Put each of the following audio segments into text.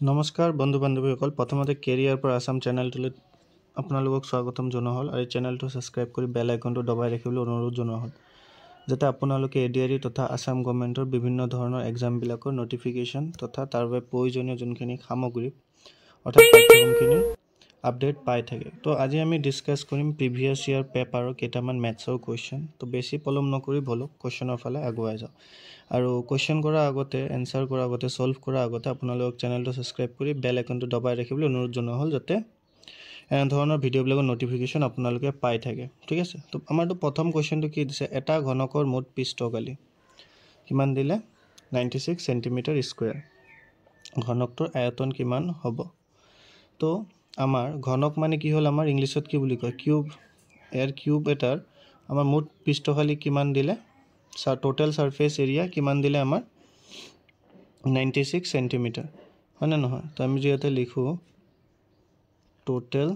নমস্কাৰ বন্ধু বান্ধৱীসকল প্ৰথমতে কেৰিয়াৰ পৰা আসাম চেনেলটোলৈ আপোনালোকক স্বাগতম জনোৱা হ'ল আৰু চেনেলটো সাবস্ক্ৰাইব কৰি বেল আইকনটো দবাই ৰাখিবলৈ অনুৰোধ জনোৱা হ'ল যাতে আপোনালোকে এডিআৰই তথা আসাম গভৰ্ণমেণ্টৰ বিভিন্ন ধৰণৰ এক্সামবিলাকৰ নটিফিকেশ্যন তথা তাৰ বাবে প্ৰয়োজনীয় যোনখিনি সামগ্ৰী অৰ্থাৎ পাঠ্যক্ৰমখিনি আপডেট পাই থাকে তো আজি আমি ডিসকাস কৰিম প্ৰিভিয়াস ইয়াৰ পেপাৰৰ কেইটামান ম্যাথছৰ কোৱেশ্চন তো বেছি পলম নকৰি বলক কোৱেশ্চনৰ ফালে আগুৱাই যাওঁ আৰু কোৱেশ্চন কৰা আগতে এনসাৰ কৰা আগতে সলভ কৰা আগতে আপোনালোক চেনেলটো সাবস্ক্ৰাইব কৰি বেল আইকনটো দবাই ৰাখিবলৈ অনুৰোধ জনোৱা হ'ল যাতে এনে ধৰণৰ ভিডিঅ'বিলাকৰ নটিফিকেশ্যন আপোনালোকে পাই থাকে ঠিক আছে তো আমাৰটো প্ৰথম কোৱেশ্চনটো কি দিছে এটা ঘনকৰ মুঠ পৃষ্ঠকালি কিমান দিলে 96 সেন্টিমিটাৰ স্কয়াৰ ঘনকটোৰ আয়তন কিমান হ'ব তো আমাৰ ঘনক মানে কি হল আমাৰ ইংলিশত কি বুলি কয় কিউব এয়াৰ কিউব এটাৰ আমাৰ মুঠ পৃষ্ঠকালি কিমান দিলে total surface area কিমান দিলে আমাৰ 96 সেন্টিমিটাৰ হয়নে নহয় তো আমি যেতে লিখো total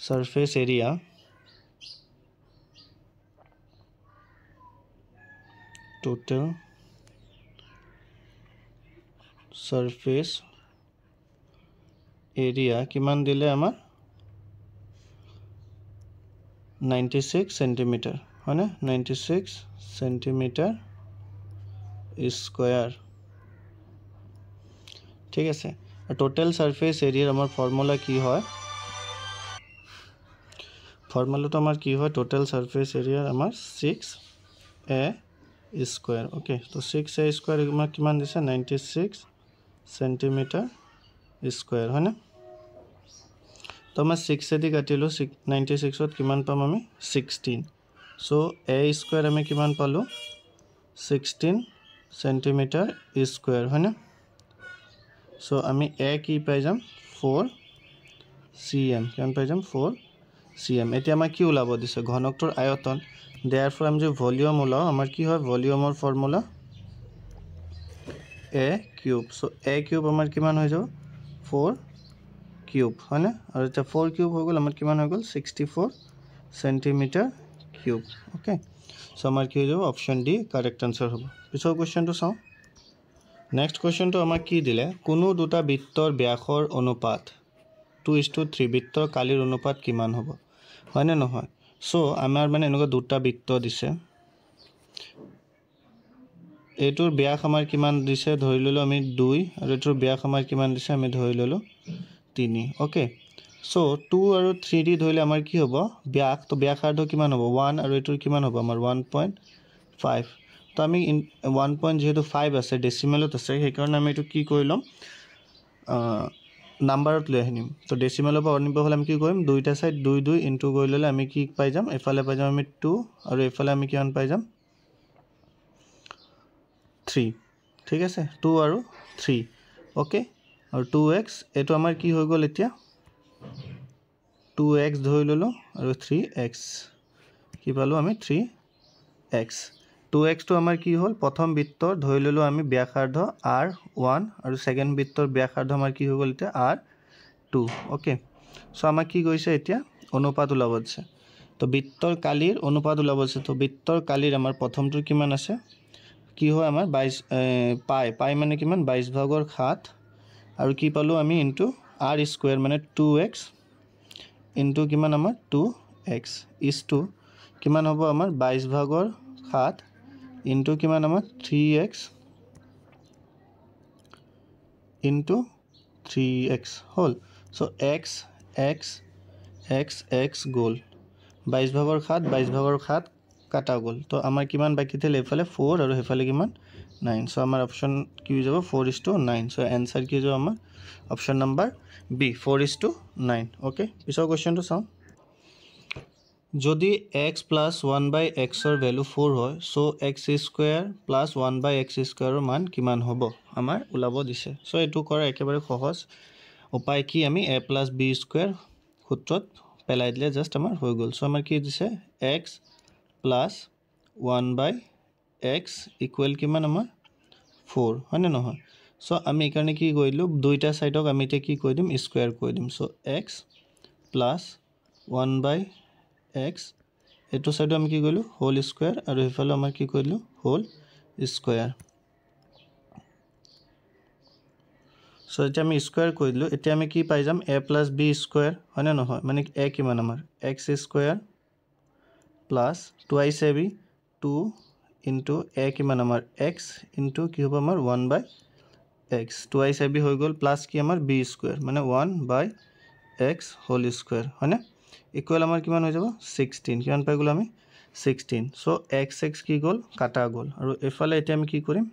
surface area কিমান দিলে আমাৰ 96 সেন্টিমিটাৰ হয়নে 96 সেন্টিমিটাৰ স্কয়াৰ ঠিক আছে আৰু টোটাল সাৰফেস এৰিয়াৰ আমাৰ ফৰ্মুলা কি হয় ফৰ্মুলাটো আমাৰ কি হয় টোটাল সাৰফেস এৰিয়াৰ আমাৰ 6a স্কয়াৰ ওকে তো 6a স্কয়াৰ আমাৰ কিমান দিছে 96 সেন্টিমিটাৰ স্কয়াৰ হয়নে তো আমি 6 এদি কাটিলো 96 ত কিমান পাম আমি 16 সো a স্কয়াৰ আমি কিমান পালো 16 সেন্টিমিটাৰ স্কয়াৰ হয়নে সো আমি a কি পাই যাম 4 cm কিমান পাই যাম 4 cm এতিয়া আমাৰ কি ওলাব দিছে ঘনকটোৰ আয়তন therefore আমি যে ভলিউম ওলাও আমাৰ কি হয় ভলিউমৰ formula a cube so a cube আমাৰ কিমান হৈ যাব 4 কিউব হয়নে আৰু এটা 4 কিউব হৈ গল আমাৰ কিমান হৈ গল 64 সেন্টিমিটাৰ কিউব ওকে সো আমাৰ কি হৈ যাব অপচন ডি কাৰেক্ট আনসাৰ হ'ব পিছৰ কোৱেশ্চনটো চাও নেক্সট কোৱেশ্চনটো আমাৰ কি দিলে কোনো দুটা বৃত্তৰ ব্যাসৰ অনুপাত 2:3 বৃত্তৰ কালিৰ অনুপাত কিমান হ'ব হয়নে নহয় সো আমাৰ মানে এনেকুৱা দুটা বৃত্ত দিছে এটোৰ ব্যাস আমাৰ কিমান দিছে ধৰি ললো আমি 2 আৰু এটোৰ ব্যাস আমাৰ কিমান দিছে আমি ধৰি ললো 3 ওকে সো 2 আৰু 3 দি ধৰিলে আমাৰ কি হ'ব ব্যাস তো ব্যাসাৰ্ধ কিমান হ'ব 1 আৰু এটোৰ কিমান হ'ব আমাৰ 1.5 তো আমি 1 পইণ্ট যেহেতু 5 আছে ডেসিমেলত আছে সেই কাৰণে আমি এটো কি কৰিলম নাম্বাৰত লৈ আহিম তো ডেসিমেলৰ পৰা আনিব হলে আমি কি কৰিম দুইটা সাইড 2 2 ইনটু কৰি ললে আমি কি পাই যাম এফালে পাই যাম আমি 2 আৰু এফালে আমি কিমান পাই যাম 3 ঠিক আছে 2 আৰু 3 ওকে আৰু 2x এটো আমাৰ কি হৈ গল এতিয়া 2x ধৰি ললো আৰু 3x কি পালো আমি 3x 2x তো আমাৰ কি হল প্ৰথম বৃত্তৰ ধৰি ললো আমি ব্যাসাৰ্ধ r1 আৰু সেকেন্ড বৃত্তৰ ব্যাসাৰ্ধ আমাৰ কি হৈ গল এতিয়া r2 ওকে সো আমাৰ কি গৈছে এতিয়া অনুপাত ওলাব দিছে তো বৃত্তৰ কালিৰ অনুপাত ওলাব দিছে তো বৃত্তৰ কালিৰ আমাৰ প্ৰথমটো কিমান আছে কি হয় আমাৰ 22 পাই মানে কিমান 22 ভাগৰ 7 আৰু কি পালো আমি ইনটু r স্কয়াৰ মানে 2x ইনটু কিমান আমাৰ 2x ইজ টু কিমান হ'ব আমাৰ 22 ভাগৰ 7 ইনটু কিমান আমাৰ 3x ইনটু 3x হল so x x x x গল 22 ভাগৰ 7 22 ভাগৰ 7 কাটা গল তো আমাৰ কিমান বাকি থিল এফালে 4 আৰু হেফালে কিমান 9 সো আমাৰ অপচন কি হৈ যাব 4:9 সো आंसर কি হৈ যাব আমাৰ অপচন নাম্বাৰ বি 4:9 ওকে পিছৰ কোৱেশ্চনটো চাও যদি x plus 1/x ৰ ভ্যালু 4 হয় so x square plus 1/x স্কয়াৰৰ মান কিমান হ'ব আমাৰ ওলাব দিছে সো এটো কৰা একেবাৰে সহজ উপায় কি আমি a plus b স্কয়াৰ সূত্ৰত পেলাই দিলে জাস্ট আমাৰ হৈ গল সো আমাৰ কি দিছে x plus 1/x equal কিমান আমাৰ 4 হয়নে নহয় সো আমি একাৰণে কি কৰিলো দুইটা সাইডক আমি তে কি কৰি দিম স্কয়াৰ কৰি দিম সো x plus 1/x এটো সাইড আমি কি কৰিলো হোল স্কয়াৰ আৰু হেফালে আমাৰ কি কৰিলো হোল স্কয়াৰ সো এতিয়া আমি স্কয়াৰ কৰি দিলো এতিয়া আমি কি পাই যাম a + b স্কয়াৰ হয় না নহয় মানে a কিমান আমাৰ x square plus 2ab 2 into a কিমান আমাৰ x into কি হ'ব আমাৰ 1/x 2ab হৈ গল প্লাস কি আমাৰ b স্কয়াৰ মানে 1/x হোল স্কয়াৰ হয় না ইকুৱেল আমাৰ কিমান হৈ যাব 16 কিমান পাই গল আমি 16 সো x কি গল কাটা গল আৰু এফালে এতিয়া আমি কি কৰিম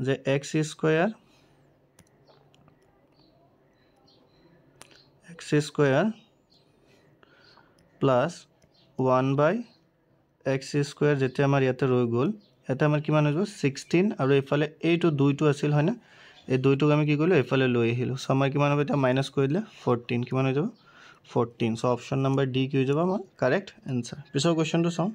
যে x square plus 1/x square যেতে আমাৰ ইয়াতে ৰৈ গল এটা আমাৰ কিমান হৈ গল 16 আৰু এফালে এইটো দুইটো আছিল হয় না এই দুইটোক আমি কি কৰিলো এফালে লৈ আহিলো সো আমাৰ কিমান হ'ব এটা মাইনাস কৰি দিলে 14 কিমান হৈ যাব 14 সো অপশন নাম্বাৰ ডি কি হৈ যাব আমাৰ কাৰেক্ট आंसर পিছৰ কোৱেশ্চনটো চাও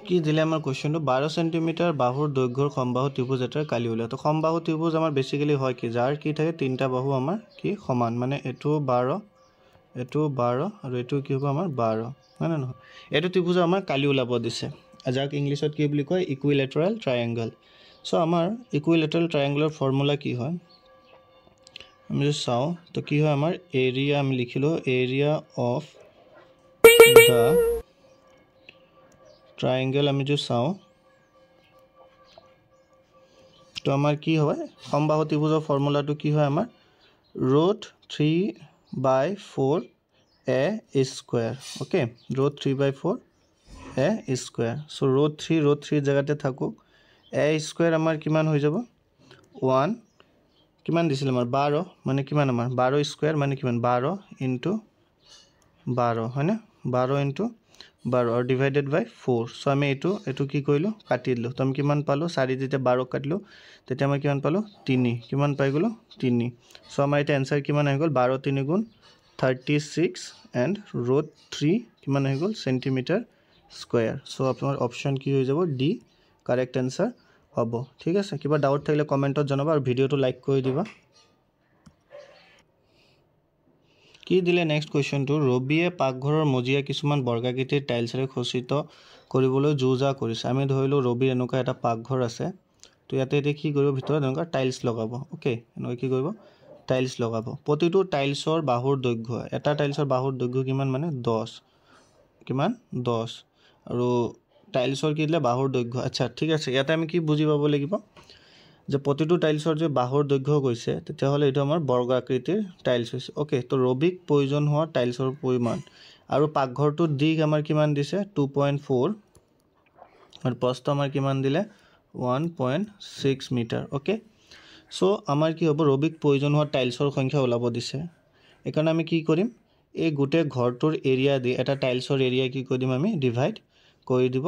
কি দিলে আমাৰ কোৱেশ্চনটো 12 সেন্টিমিটাৰ বাহুৰ দৈৰ্ঘ্যৰ সমবাহু ত্ৰিভুজ এটাৰ কালি উলিয়া তো সমবাহু ত্ৰিভুজ আমাৰ বেসিক্যালি হয় কি যাৰ কি থাকে তিনটা বাহু আমাৰ কি সমান মানে এটো 12 আৰু এটো কি হ'ব আমাৰ 12 হয় না নহয় এটো ত্ৰিভুজ আমাৰ কালি উলাব দিছে যাক ইংলিশত কি বুলি কয় ইকুইলেটাৰাল ট্ৰায়াঙ্গল সো আমাৰ ইকুইলেটাৰাল ট্ৰায়াঙ্গলৰ ফৰ্মুলা কি হয় আমি যদি চাও তো কি হয় আমাৰ এৰিয়া আমি লিখিলো এৰিয়া অফ দা ট্ৰায়াঙ্গল আমি যদি চাও তো আমাৰ কি হয় সমবাহু ত্ৰিভুজৰ ফৰ্মুলাটো কি হয় আমাৰ √3/4 a square okay √3/4 a square so √3 জায়গাতে থাকক a স্কয়াৰ আমাৰ কিমান হৈ যাব 1 কিমান দিছিল আমাৰ 12 মানে কিমান আমাৰ 12 স্কয়াৰ মানে কিমান 12 * 12 হয়নে 12 * 12 और डिवाइडेड बाय 4 सो আমি এটো কি কইলো কাটি দিলো তো আমি কিমান পালো 4 দিতে 12 কাটলো তেতে আমি কিমান পালো 3 কিমান পাই গলো 3 সো আমাৰ এটা आंसर কিমান হৈ গল 12 3 গুণ 36 এন্ড √3 কিমান হৈ গল সেন্টিমিটার স্কয়ার সো আপোনাৰ অপশন কি হৈ যাব ডি কারেক্ট आंसर হ'ব ঠিক আছে কিবা ডাউট থাকিলে কমেন্টত জনাবা আৰু ভিডিওটো লাইক কৰি দিবা কি দিলে নেক্সট কোৱেশ্চনটো ৰবিয়ে পাকঘৰৰ মজিয়া কিছুমান বৰ্গাকৃতিৰ টাইলছৰে খচিত কৰিবলৈ জুজা কৰিছে আমি ধৰিলো ৰবিৰ এনেকুৱা এটা পাকঘৰ আছে তো ইয়াতে কি কৰিব ভিতৰত এনেকুৱা টাইলছ লগাব ওকে এনেকুৱা কি কৰিব টাইলছ লগাব প্ৰতিটো টাইলছৰ বাহুৰ দৈৰ্ঘ্য এটা টাইলছৰ বাহুৰ দৈৰ্ঘ্য কিমান মানে 10 কিমান 10 আৰু টাইলছৰ কি দিলে বাহুৰ দৈৰ্ঘ্য আচ্ছা ঠিক আছে ইয়াতে আমি কি বুজি পাব লাগিব যে প্ৰতিটো টাইলছৰ যে বাহুৰ দৈৰ্ঘ্য কৈছে তেতিয়া হলে এটা আমাৰ বৰ্গাকৃতিৰ টাইলছ হৈছে ওকে তো ৰবিক প্ৰয়োজন হোৱা টাইলছৰ পৰিমাণ আৰু পাকঘৰটো দিক আমাৰ কিমান দিছে 2.4 আৰু প্ৰস্থ আমাৰ কিমান দিলে 1.6 মিটাৰ ওকে সো আমাৰ কি হ'ব ৰবিক প্ৰয়োজন হোৱা টাইলছৰ সংখ্যা ওলাব দিছে একাৰণে আমি কি কৰিম এই গুটে ঘৰটোৰ এৰিয়া দি এটা টাইলছৰ এৰিয়া কি কৰিম আমি ডিভাইড কৰি দিব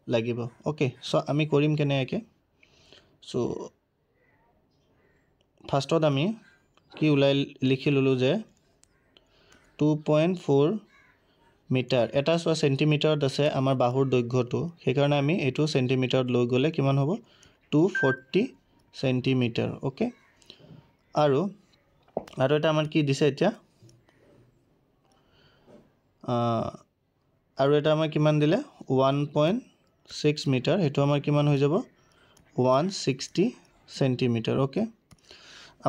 লাগিব ওকে সো আমি কৰিম কেনেকৈ সো ফাৰ্স্টত আমি কি উলাই লিখি ললো যে 2.4 মিটাৰ এটা সেন্টিমিটাৰত আছে আমাৰ বাহুৰ দৈৰ্ঘ্যটো সেই কাৰণে আমি এটো সেন্টিমিটাৰত লৈ গলে কিমান হ'ব 240 সেন্টিমিটাৰ ওকে আৰু এটা আমাৰ কি দিছে এতিয়া আৰু এটা আমাৰ কিমান দিলে 1.6 মিটাৰ এটো আমাৰ কিমান হৈ যাব 160 সেন্টিমিটাৰ ওকে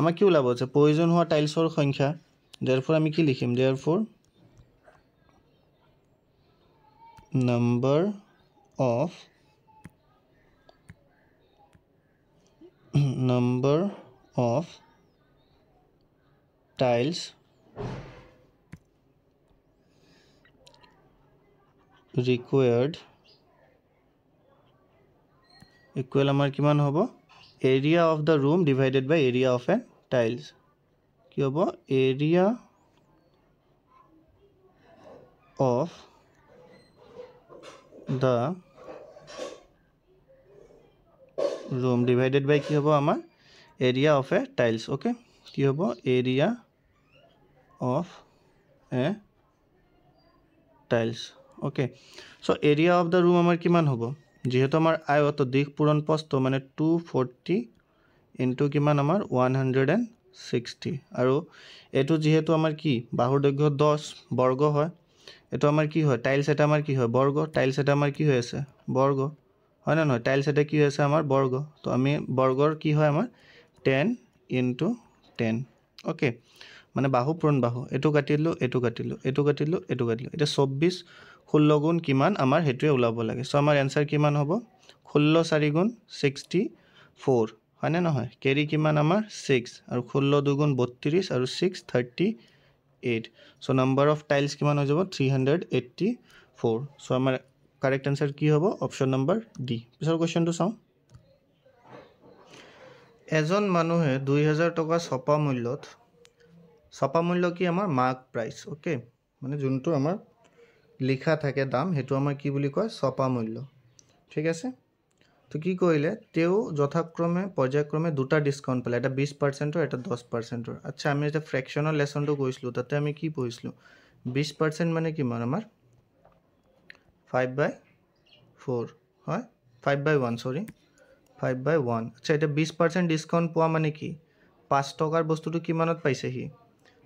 আমাৰ কি ওলাব আছে প্ৰয়োজন হোৱা টাইলছৰ সংখ্যা therefore আমি কি লিখিম therefore number of tiles required equal আমাৰ কিমান হ'ব area of the room divided by area of a tiles কি হ'ব area of the room divided by কি হ'ব আমাৰ area of a tiles okay কি হ'ব area of a tiles okay so area of the room আমাৰ কিমান হ'ব যেহেতু আমাৰ আয়ত দিক পূৰণ প্ৰস্থ মানে 240 into কিমান আমাৰ 160 আৰু এটো যেহেতু আমাৰ কি বাহুৰ দৈৰ্ঘ্য 10 বৰ্গ হয় এটো আমাৰ কি হয় টাইলছ এটা আমাৰ কি হয় বৰ্গ টাইলছ এটা আমাৰ কি হৈ আছে বৰ্গ হয় না নহয় টাইলছ এটা কি হৈ আছে আমাৰ বৰ্গ তো আমি বৰ্গৰ কি হয় আমাৰ 10 ইনটু 10 ওকে মানে বাহু পূৰণ বাহু এইটো কাটিলোঁ এইটো কাটিলোঁ এইটো কাটিলোঁ এইটো কাটিলোঁ এতিয়া 24 16 গুণ কিমান আমাৰ হেতুৱে ওলাব লাগে সো আমাৰ आंसर কিমান হ'ব 16 4 গুণ 64 হয়নে নহয় কেৰি কিমান আমাৰ 6 আৰু 16 2 গুণ 32 আৰু 6 38 সো নাম্বাৰ অফ টাইলস কিমান হৈ যাব 384 সো আমাৰ কাৰেক্ট आंसर কি হ'ব অপশন নাম্বাৰ ডি পিছৰ কোৱেশ্চনটো চাওঁ এজন মানুহে 2000 টকা ছপা মূল্য কি আমাৰ মাৰ্ক প্ৰাইস ওকে মানে যোনটো আমাৰ লিখা থাকে দাম হেতু আমাৰ কি বুলি কয় ছপা মূল্য ঠিক আছে তো কি কইলে তেও যথাক্রমে পর্যায়ক্রমে দুটা ডিসকাউন্ট পালে এটা 20% এটা 10% আচ্ছা আমি এটা ফ্র্যাকশনাল লেসনটো কইছলো তাতে আমি কি পঢ়িছলো 20% মানে কি মান আমাৰ 5/4 হয় 5/1 সৰি 5/1 আচ্ছা এটা 20% ডিসকাউন্ট পোৱা মানে কি 5 টকাৰ বস্তুটো কিমানত পাইছে হি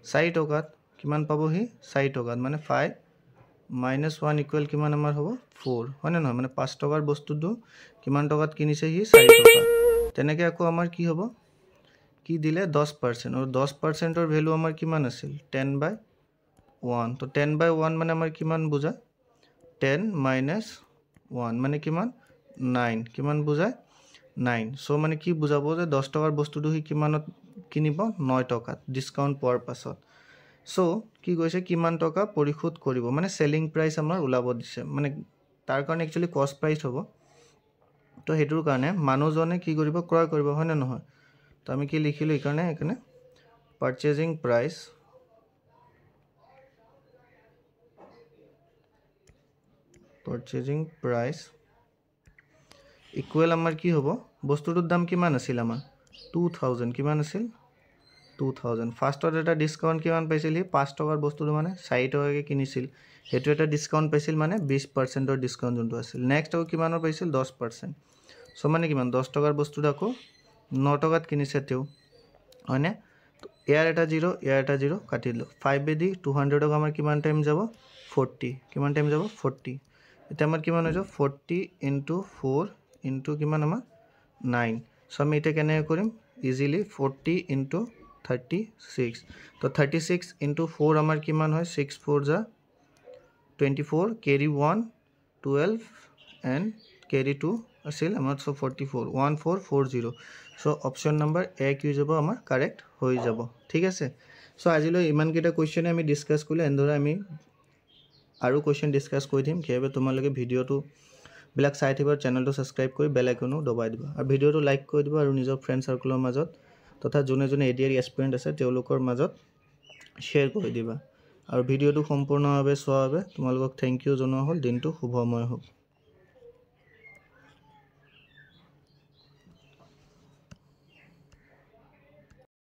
4 টকাত কিমান পাব হি 4 টকাত মানে 5 - 1 ইকুয়াল কিমান আমাৰ হ'ব 4 হয়নে নহয় মানে 5 টকাৰ বস্তুটো কিমান টকাত কিনিছে হি 4 টকা তেনেকে আকৌ আমাৰ কি হ'ব কি দিলে 10% আৰু 10% ৰ ভ্যালু আমাৰ কিমান আছিল 10/1 তো 10/1 মানে আমাৰ কিমান বুজা 10 - 1 মানে কিমান 9 কিমান বুজায় 9 সো মানে কি বুজাবো যে 10 টকাৰ বস্তুটো হি কিমানত কিনিব 9 টকাত ডিসকাউন্ট পোৱাৰ পাছত সো কি কৈছে কিমান টকা পৰিশোধ কৰিব মানে সেলিং প্ৰাইস আমাৰ উলাব দিছে মানে তাৰ কাৰণে একচুয়ালি কস্ট প্ৰাইস হ'ব তো হেতুৰ কাৰণে মানুহজনে কি কৰিব ক্ৰয় কৰিব হয় না নহয় তো আমি কি লিখিলো এখানে পাৰচেজিং প্ৰাইস ইকুয়াল আমাৰ কি হ'ব বস্তুটোৰ দাম কিমান আছিল আমাৰ 2000 কিমান আছিল 2000 ফাৰ্স্টত এটা ডিসকাউন্ট কিমান পাইছিল 5 টকাৰ বস্তুটো মানে 4 টকাকে কিনিছিল হেতু এটা ডিসকাউন্ট পাইছিল মানে 20% ৰ ডিসকাউন্ট যোনটো আছিল নেক্সট আৰু কিমানৰ পাইছিল 10% সো মানে কিমান 10 টকাৰ বস্তুটো আকৌ 9 টকাত কিনিছে তেও হয়নে ইয়াৰ এটা 0 কাটিলো 5 দি 200 টকা আমাৰ কিমান টাইম যাব 40 কিমান টাইম যাব 40 এটা আমাৰ কিমান হৈ যাব 40 * 4 * কিমান আমাৰ 9 সো আমি এটা কেনে কৰিম ইজিলি 40 * 36 তো 36 * 4 আমাৰ কিমান হয় 6 4 যা 24 carry 1 12 and carry 2 আছিল আমাৰ সো 44 1440 সো অপশন নাম্বাৰ এ কি যাব আমাৰ কাৰেক্ট হৈ যাব ঠিক আছে সো আজিলৈ ইমান কেটা কোৱেশ্চন আমি ডিসকাস কৰিলে এন্দৰে আমি আৰু কোৱেশ্চন ডিসকাস কৰি দিম কিভাবে তোমালোকে ভিডিওটো বিলাক চাই থাকিবা চেনেলটো সাবস্ক্ৰাইব কৰি বেল আইকনো দবাই দিবা আৰু ভিডিওটো লাইক কৰি দিবা আৰু নিজৰ ফ্ৰেন্ড সাৰ্কেলৰ মাজত তথা যোনে যোনে এডিআৰ এস্পিৰেন্ট আছে তেওঁলোকৰ মাজত শেয়াৰ কৰি দিবা আৰু ভিডিওটো সম্পূৰ্ণভাৱে চোৱাৰ বাবে তোমালোকক থ্যাংক ইউ জনোৱা হল দিনটো শুভময় হোক